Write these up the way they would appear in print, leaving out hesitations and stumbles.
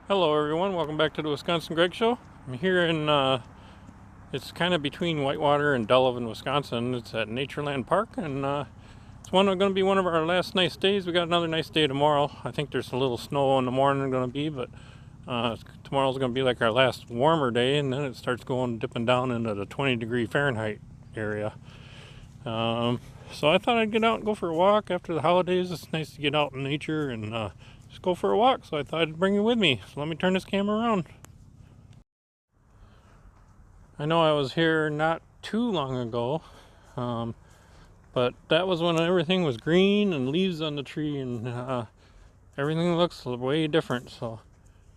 Hello everyone, welcome back to the Wisconsin Greg Show. I'm here in, it's kind of between Whitewater and Delavan, Wisconsin. It's at Natureland Park, and it's going to be one of our last nice days. We got another nice day tomorrow. I think there's a little snow in the morning going to be, but tomorrow's going to be like our last warmer day, and then it starts dipping down into the 20-degree Fahrenheit area. So I thought I'd get out and go for a walk after the holidays. It's nice to get out in nature and just go for a walk, so I thought I'd bring you with me. So let me turn this camera around. I know I was here not too long ago, but that was when everything was green and leaves on the tree, and everything looks way different. So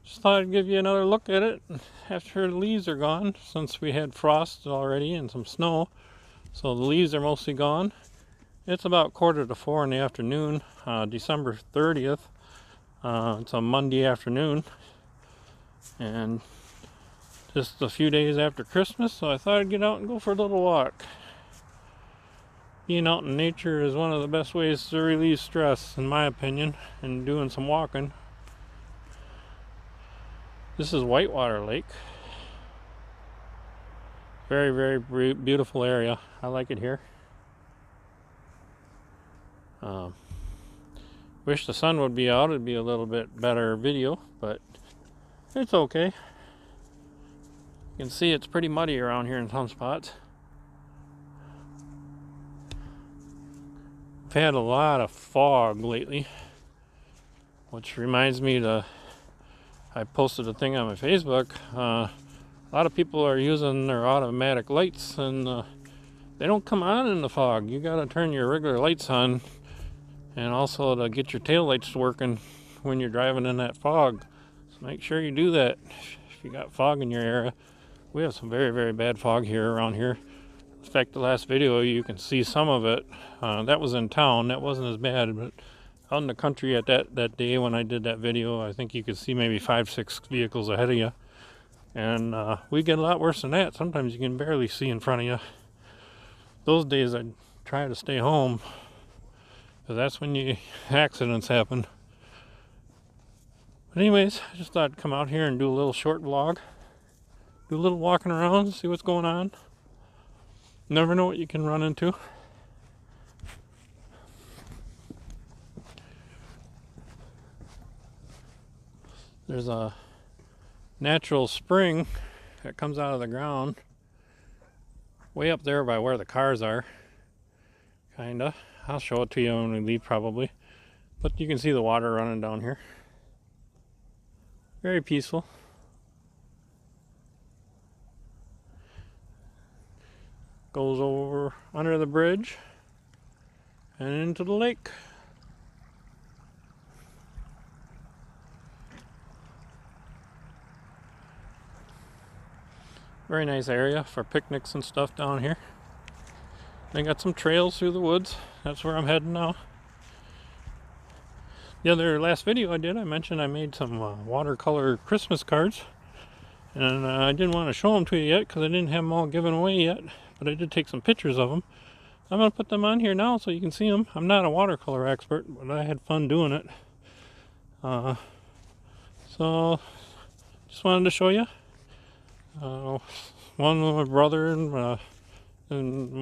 just thought I'd give you another look at it after the leaves are gone, since we had frost already and some snow. So the leaves are mostly gone. It's about 3:45 in the afternoon, December 30th. It's a Monday afternoon, and just a few days after Christmas, so I thought I'd get out and go for a little walk. Being out in nature is one of the best ways to relieve stress, in my opinion, and doing some walking. This is Whitewater Lake. Very, very beautiful area. I like it here. Wish the sun would be out. It'd be a little bit better video, but it's okay. You can see it's pretty muddy around here in some spots. I've had a lot of fog lately, which reminds me I posted a thing on my Facebook. A lot of people are using their automatic lights, and they don't come on in the fog. You gotta turn your regular lights on, and also to get your tail lights working when you're driving in that fog. So make sure you do that if you got fog in your area. We have some very, very bad fog here around here. In fact, the last video you can see some of it. That was in town. That wasn't as bad, but out in the country at that day when I did that video, I think you could see maybe 5-6 vehicles ahead of you. And we get a lot worse than that. Sometimes you can barely see in front of you. Those days I try to stay home, because that's when accidents happen. But anyways, I just thought I'd come out here and do a little short vlog. Do a little walking around, see what's going on. Never know what you can run into. There's a natural spring that comes out of the ground way up there by where the cars are. Kinda. I'll show it to you when we leave probably. But you can see the water running down here. Very peaceful. Goes over under the bridge and into the lake. Very nice area for picnics and stuff down here. They got some trails through the woods. That's where I'm heading now. The other last video I did, I mentioned I made some watercolor Christmas cards. And I didn't want to show them to you yet because I didn't have them all given away yet. But I did take some pictures of them. I'm going to put them on here now so you can see them. I'm not a watercolor expert, but I had fun doing it. So, just wanted to show you. One with my brother and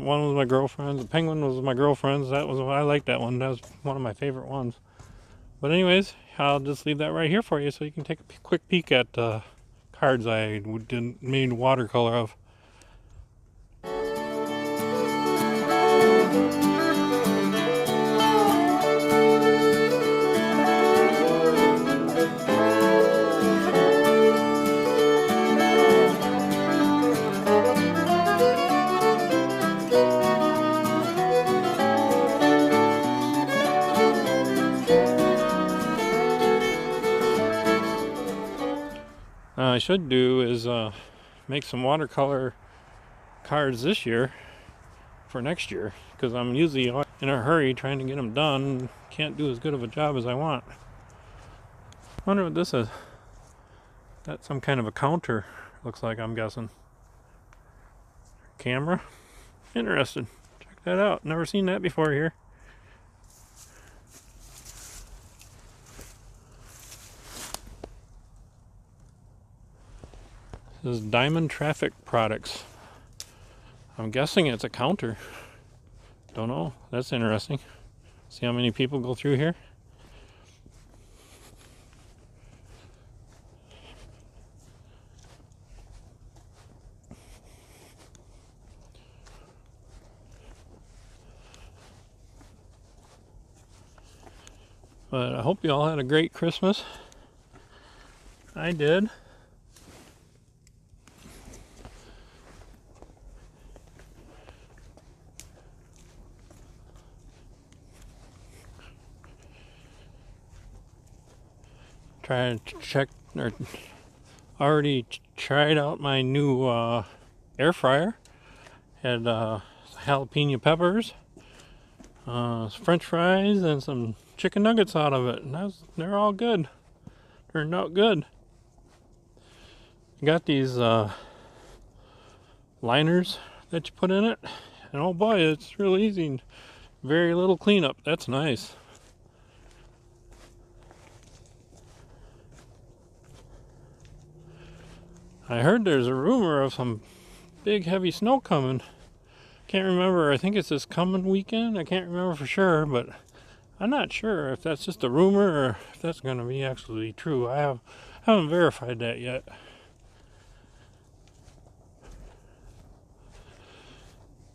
one with my girlfriend. The penguin was my girlfriend's. I like that one. That was one of my favorite ones. But anyways, I'll just leave that right here for you so you can take a quick peek at cards I made watercolor of. I should do is make some watercolor cards this year for next year, because I'm usually in a hurry trying to get them done. Can't do as good of a job as I want. Wonder what this is. That's some kind of a counter, looks like, I'm guessing. Camera. Interested. Check that out. Never seen that before here. This is Diamond Traffic Products. I'm guessing it's a counter. Don't know. That's interesting. See how many people go through here? But I hope you all had a great Christmas. I did. Tried to check, or already tried out my new air fryer. Had jalapeno peppers, French fries, and some chicken nuggets out of it, and they're all good. Turned out good. Got these liners that you put in it, and oh boy, it's real easy. Very little cleanup. That's nice. I heard there's a rumor of some big heavy snow coming. Can't remember. I think it's this coming weekend. I can't remember for sure, but I'm not sure if that's just a rumor or if that's going to be actually true. Haven't verified that yet.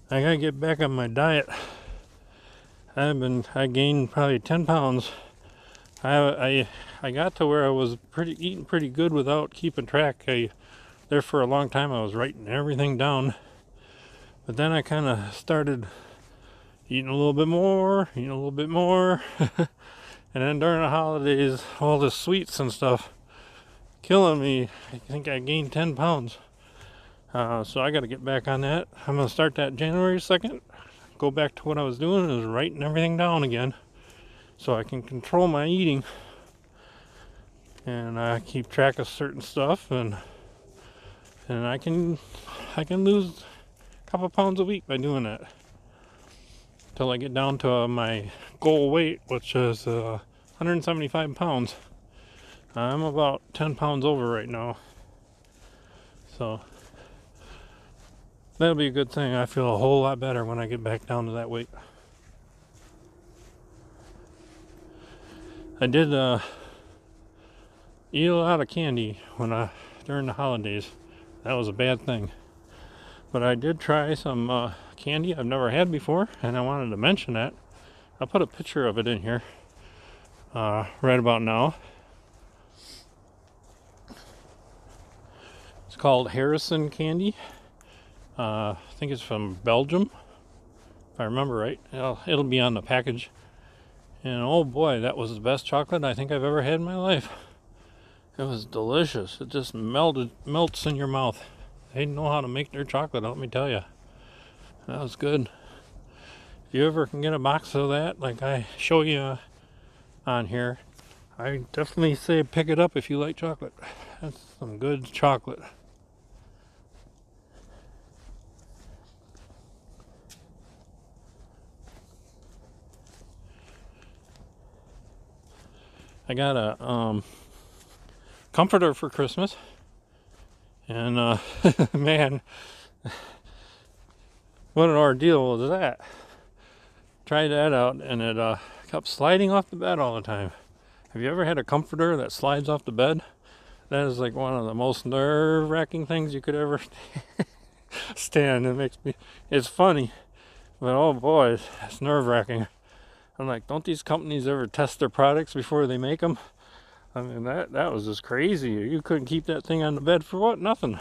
I gotta get back on my diet. I gained probably 10 pounds. I got to where I was eating pretty good without keeping track. There for a long time I was writing everything down, but then I kind of started eating a little bit more, and then during the holidays, all the sweets and stuff killing me. I think I gained 10 pounds. So I got to get back on that. I'm going to start that January 2nd. Go back to what I was doing, is writing everything down again, so I can control my eating and keep track of certain stuff, and I can lose a couple pounds a week by doing that till I get down to my goal weight, which is 175 pounds. I'm about 10 pounds over right now, so that'll be a good thing. I feel a whole lot better when I get back down to that weight. I did eat a lot of candy during the holidays. That was a bad thing. But I did try some candy I've never had before, and I wanted to mention that. I'll put a picture of it in here right about now. It's called Harrison candy. I think it's from Belgium, if I remember right. It'll be on the package. And oh boy, that was the best chocolate I think I've ever had in my life. It was delicious. It just melts in your mouth. They know how to make their chocolate, let me tell you. That was good. If you ever can get a box of that, like I show you on here, I definitely say pick it up if you like chocolate. That's some good chocolate. I got a comforter for Christmas, and man, what an ordeal was that. Tried that out, and it kept sliding off the bed all the time. Have you ever had a comforter that slides off the bed? That is like one of the most nerve-wracking things you could ever stand. It's funny, but oh boy, it's nerve-wracking. I'm like, don't these companies ever test their products before they make them? I mean, that was just crazy. You couldn't keep that thing on the bed for what? Nothing.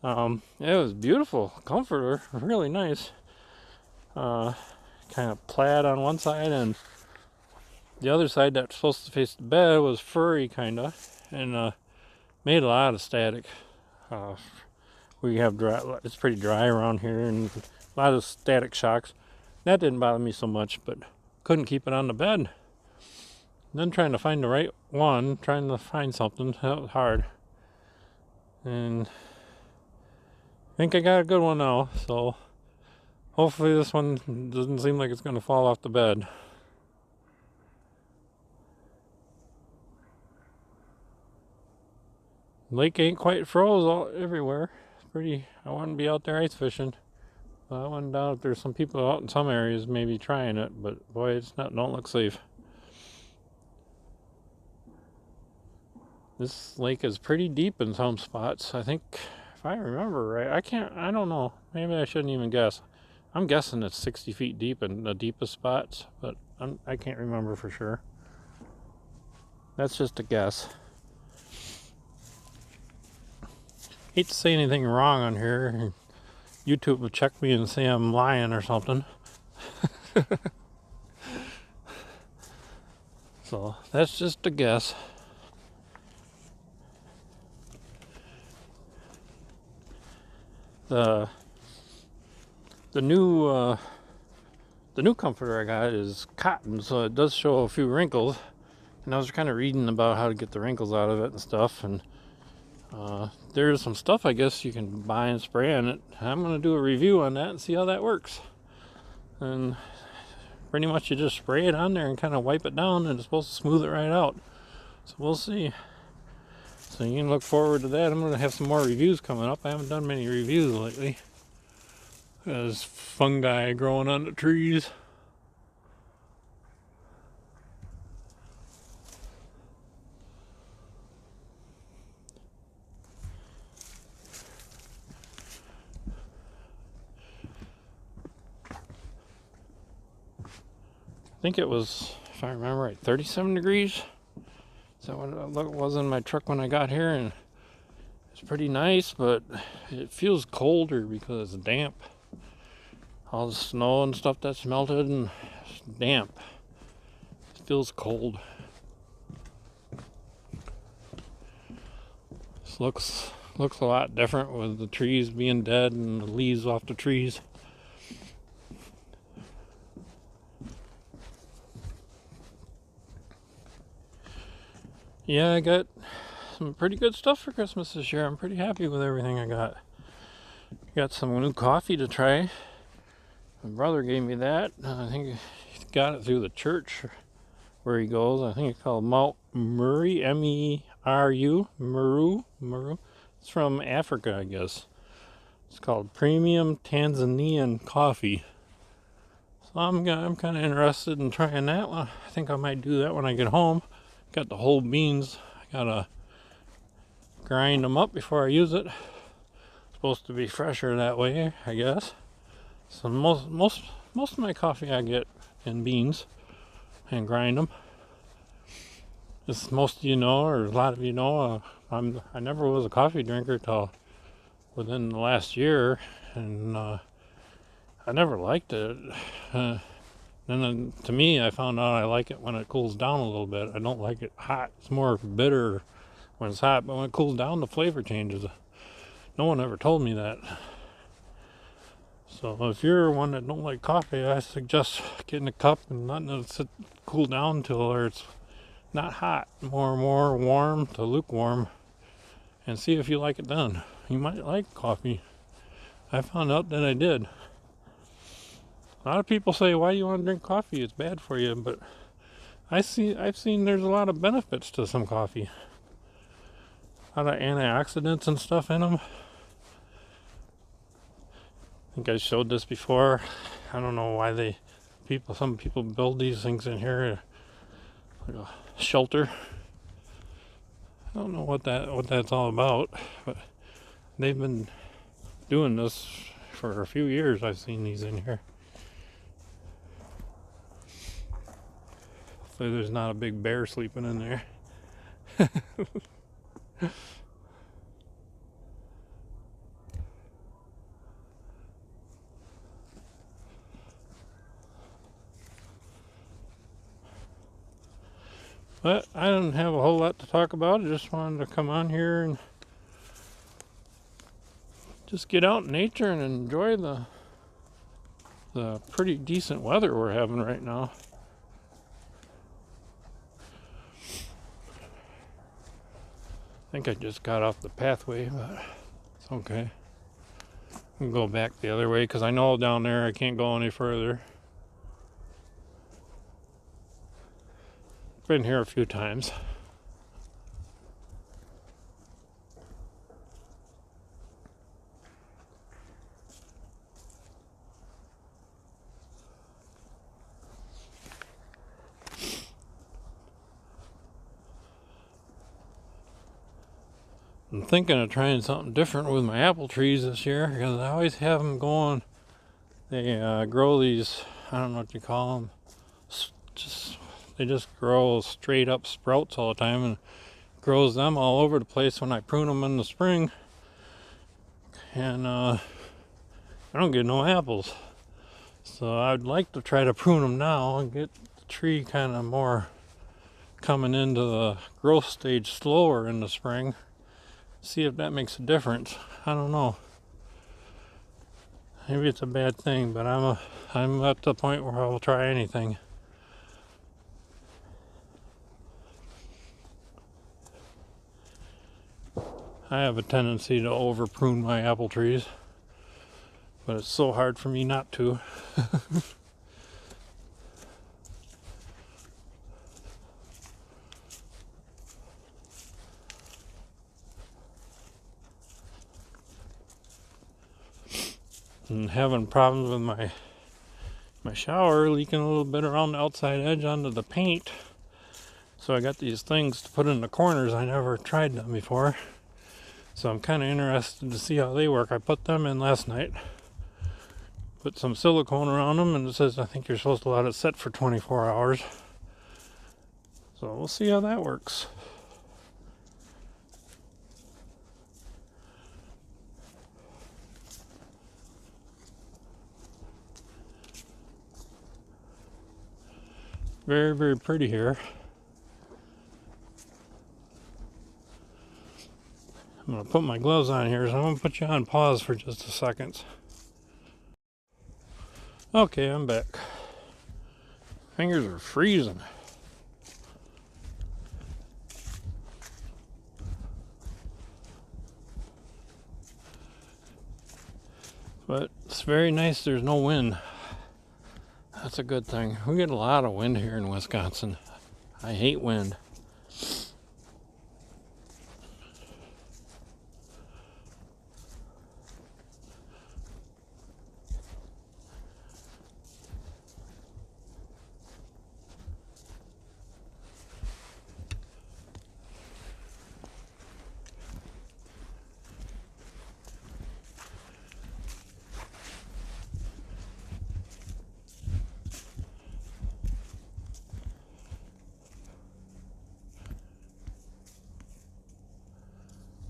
It was beautiful. Comforter, really nice. Kind of plaid on one side, and the other side that's supposed to face the bed was furry, kind of, and made a lot of static. We have it's pretty dry around here, and a lot of static shocks. That didn't bother me so much, but couldn't keep it on the bed. Then trying to find the right one, trying to find something, that was hard. And I think I got a good one now, so hopefully this one doesn't seem like it's going to fall off the bed. Lake ain't quite froze everywhere. It's pretty. I wouldn't be out there ice fishing. I wouldn't doubt if there's some people out in some areas maybe trying it, but boy, it's not. Don't look safe. This lake is pretty deep in some spots. I think, if I remember right, I don't know. Maybe I shouldn't even guess. I'm guessing it's 60 feet deep in the deepest spots, but I can't remember for sure. That's just a guess. Hate to say anything wrong on here. YouTube will check me and say I'm lying or something. So that's just a guess. The new comforter I got is cotton, so it does show a few wrinkles. And I was kind of reading about how to get the wrinkles out of it and stuff. And there's some stuff I guess you can buy and spray on it. I'm gonna do a review on that and see how that works. And pretty much you just spray it on there and kind of wipe it down, and it's supposed to smooth it right out. So we'll see. So you can look forward to that. I'm going to have some more reviews coming up. I haven't done many reviews lately. There's fungi growing on the trees. I think it was, if I remember right, 37 degrees. Is that what it was in my truck when I got here? And it's pretty nice, but it feels colder because it's damp. All the snow and stuff that's melted and it's damp. It feels cold. This looks a lot different with the trees being dead and the leaves off the trees. Yeah, I got some pretty good stuff for Christmas this year. I'm pretty happy with everything I got. Got some new coffee to try. My brother gave me that. I think he got it through the church where he goes. I think it's called Mount Murray, M-E-R-U, Muru. It's from Africa, I guess. It's called Premium Tanzanian Coffee. So I'm kind of interested in trying that one. I think I might do that when I get home. Got the whole beans. I gotta grind them up before I use it. It's supposed to be fresher that way, I guess. So most of my coffee I get in beans and grind them. As most of you know, or a lot of you know, I never was a coffee drinker till within the last year, and I never liked it. And to me, I found out I like it when it cools down a little bit. I don't like it hot. It's more bitter when it's hot, but when it cools down, the flavor changes. No one ever told me that. So if you're one that don't like coffee, I suggest getting a cup and letting it cool down until it's not hot, more warm to lukewarm, and see if you like it then. You might like coffee. I found out that I did. A lot of people say, why do you want to drink coffee? It's bad for you, but I've seen there's a lot of benefits to some coffee. A lot of antioxidants and stuff in them. I think I showed this before. I don't know why some people build these things in here like a shelter. I don't know what that's all about, but they've been doing this for a few years. I've seen these in here. Hopefully there's not a big bear sleeping in there. But I don't have a whole lot to talk about. I just wanted to come on here and just get out in nature and enjoy the pretty decent weather we're having right now. I think I just got off the pathway, but it's okay. I can go back the other way because I know down there I can't go any further. Been here a few times. I'm thinking of trying something different with my apple trees this year because I always have them going. They grow these, I don't know what you call them, they just grow straight up sprouts all the time, and grows them all over the place when I prune them in the spring, and I don't get no apples. So I'd like to try to prune them now and get the tree kind of more coming into the growth stage slower in the spring. See if that makes a difference. I don't know. Maybe it's a bad thing, but I'm at the point where I will try anything. I have a tendency to over prune my apple trees, but it's so hard for me not to. And having problems with my shower leaking a little bit around the outside edge onto the paint. So I got these things to put in the corners. I never tried them before, so I'm kind of interested to see how they work. I put them in last night, put some silicone around them, and it says I think you're supposed to let it set for 24 hours. So we'll see how that works. Very, very pretty here. I'm going to put my gloves on here, so I'm going to put you on pause for just a second. Okay, I'm back. Fingers are freezing. But it's very nice there's no wind. That's a good thing. We get a lot of wind here in Wisconsin. I hate wind.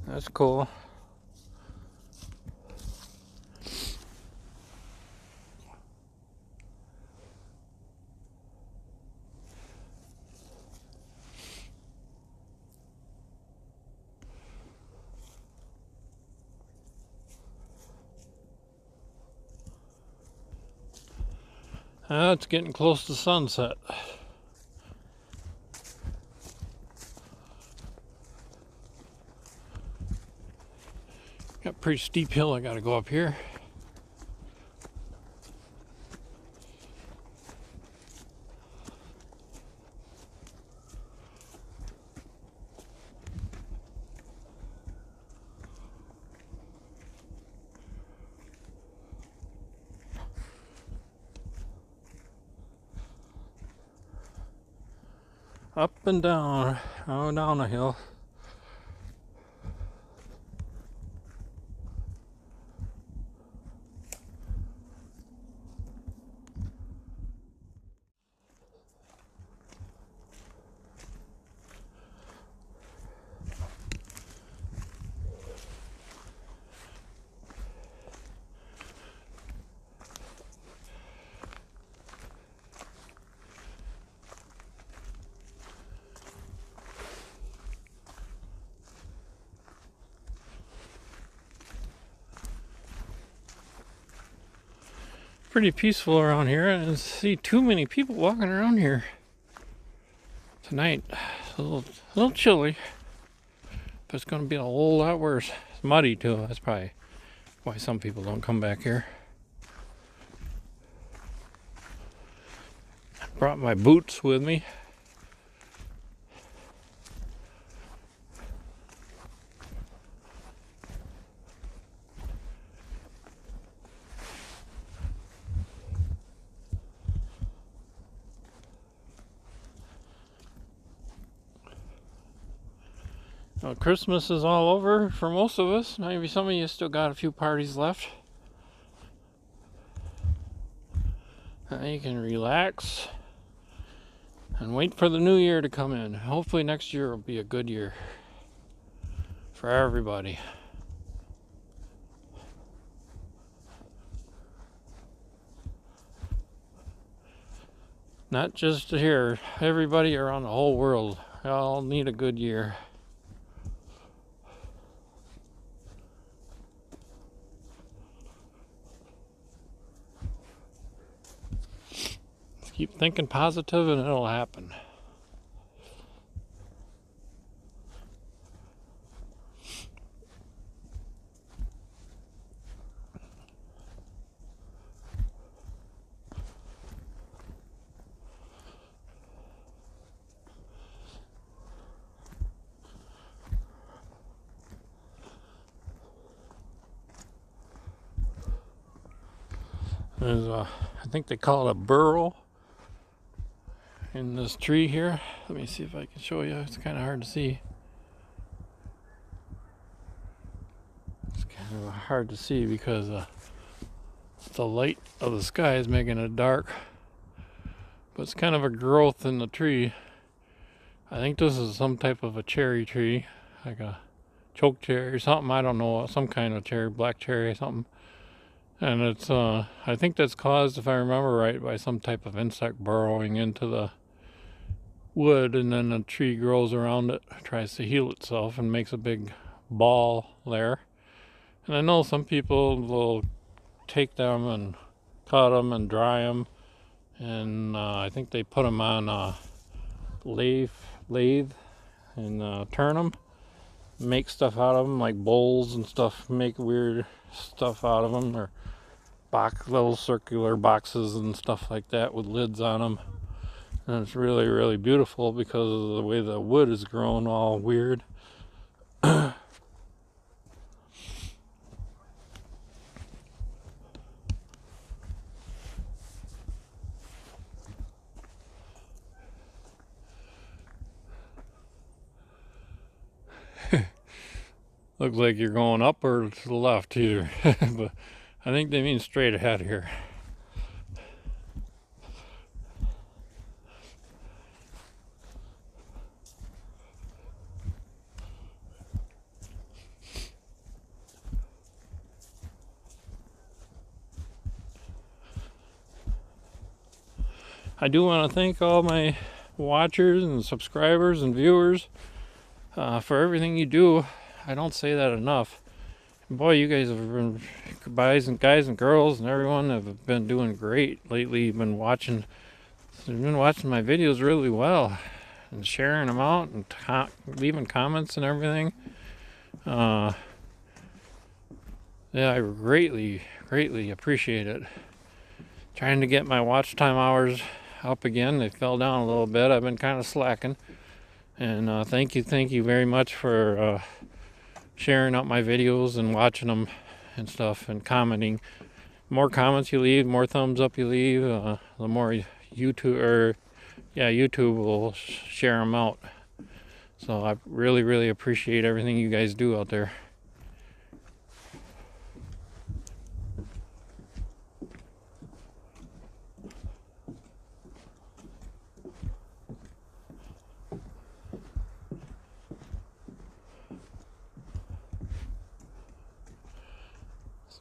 That's cool. It's getting close to sunset. Got a pretty steep hill I gotta go up here. Up and down, down a hill. Pretty peaceful around here. I didn't see too many people walking around here tonight. It's a little chilly, but it's going to be a whole lot worse. It's muddy too. That's probably why some people don't come back here. Brought my boots with me. Well, Christmas is all over for most of us. Maybe some of you still got a few parties left. Now you can relax and wait for the new year to come in. Hopefully next year will be a good year for everybody. Not just here, everybody around the whole world. We all need a good year. Keep thinking positive and it'll happen. There's a, I think they call it a burrow in this tree here. Let me see if I can show you. It's kind of hard to see. It's kind of hard to see because the light of the sky is making it dark. But it's kind of a growth in the tree. I think this is some type of a cherry tree, like a choke cherry or something. I don't know, some kind of cherry, black cherry or something. And it's, I think that's caused, if I remember right, by some type of insect burrowing into the wood, and then the tree grows around it, tries to heal itself, and makes a big ball there. And I know some people will take them and cut them and dry them, and I think they put them on a lathe and turn them, make stuff out of them, like bowls and stuff, make weird stuff out of them, or little circular boxes and stuff like that with lids on them. And it's really, really beautiful because of the way the wood is grown all weird. Looks like you're going up or to the left either. But I think they mean straight ahead here. I do want to thank all my watchers and subscribers and viewers for everything you do. I don't say that enough. And boy, you guys have been, guys and girls and everyone have been doing great lately. You've been watching my videos really well and sharing them out and leaving comments and everything. Yeah, I greatly appreciate it. Trying to get my watch time hours up again. They fell down a little bit. I've been kind of slacking. And thank you very much for sharing out my videos and watching them and stuff and commenting. More comments you leave, more thumbs up you leave, the more YouTube will share them out. So I really appreciate everything you guys do out there.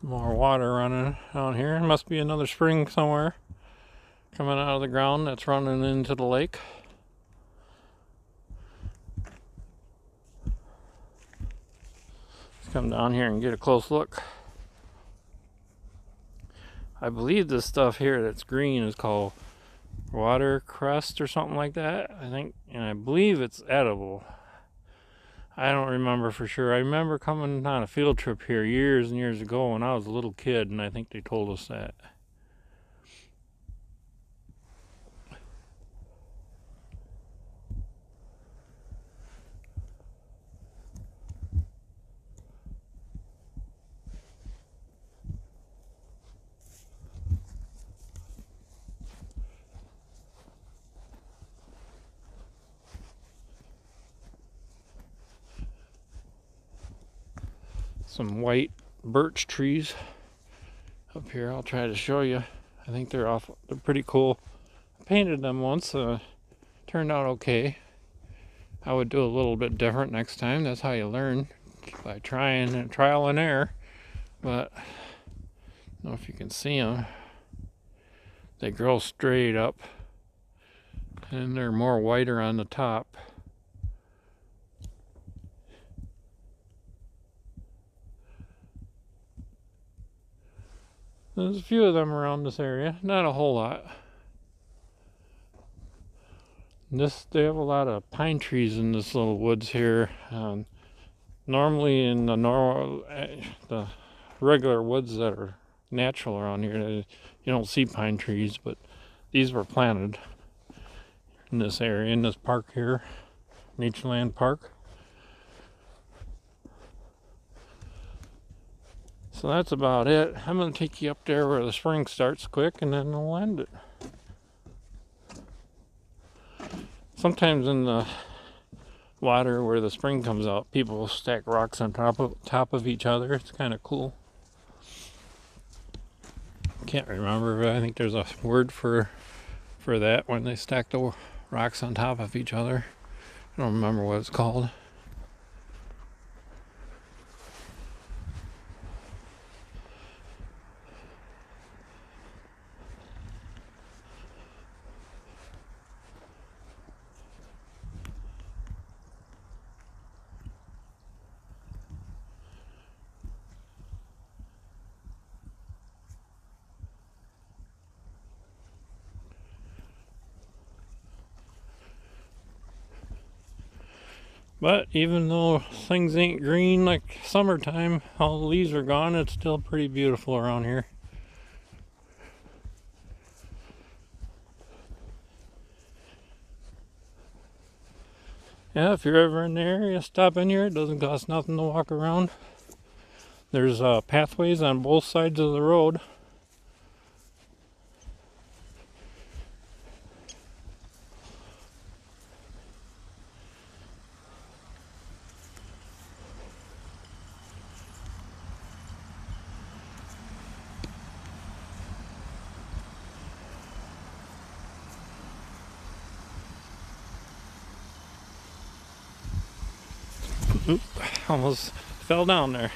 More water running down here. Must be another spring somewhere coming out of the ground that's running into the lake. Let's come down here and get a close look. I believe this stuff here that's green is called watercress or something like that. I think, and I believe it's edible. I don't remember for sure. I remember coming on a field trip here years and years ago when I was a little kid, and I think they told us that. some white birch trees up here. I'll try to show you. I think they're pretty cool. I painted them once, turned out okay. I would do a little bit different next time. That's how you learn, by trying and trial and error. But I don't know if you can see them. They grow straight up, and they're more whiter on the top. There's a few of them around this area, not a whole lot. They have a lot of pine trees in this little woods here. Normally in the regular woods that are natural around here, you don't see pine trees, but these were planted in this area, in this park here, Natureland Park. So that's about it. I'm going to take you up there where the spring starts quick, and then we'll end it. Sometimes in the water where the spring comes out, people stack rocks on top of each other. It's kind of cool. Can't remember, but I think there's a word for that when they stack the rocks on top of each other. I don't remember what it's called. But even though things ain't green like summertime, all the leaves are gone, it's still pretty beautiful around here. Yeah, if you're ever in the area, stop in here. It doesn't cost nothing to walk around. There's pathways on both sides of the road. Oop, almost fell down there.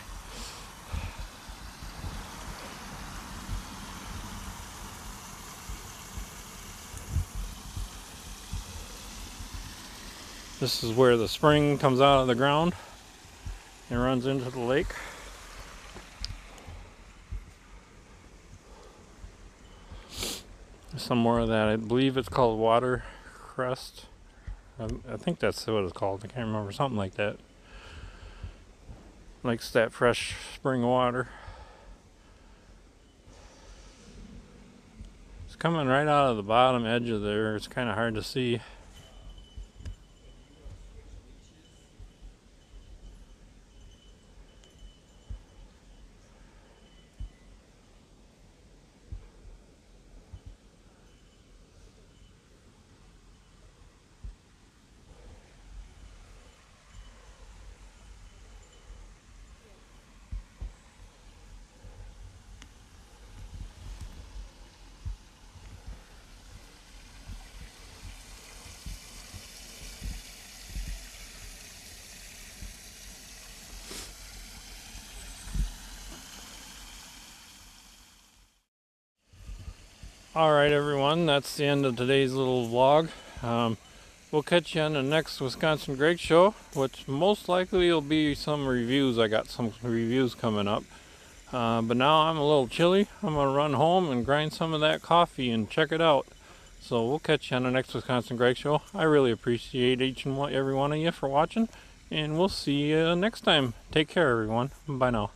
This is where the spring comes out of the ground and runs into the lake. Some more of that. I believe it's called watercress. I think that's what it's called. I can't remember. Something like that. Likes that fresh spring water. It's coming right out of the bottom edge of there. It's kind of hard to see. Alright everyone, that's the end of today's little vlog. We'll catch you on the next Wisconsin Greg Show, which most likely will be some reviews. I got some reviews coming up. But now I'm a little chilly. I'm going to run home and grind some of that coffee and check it out. So we'll catch you on the next Wisconsin Greg Show. I really appreciate each and every one of you for watching. And we'll see you next time. Take care everyone. Bye now.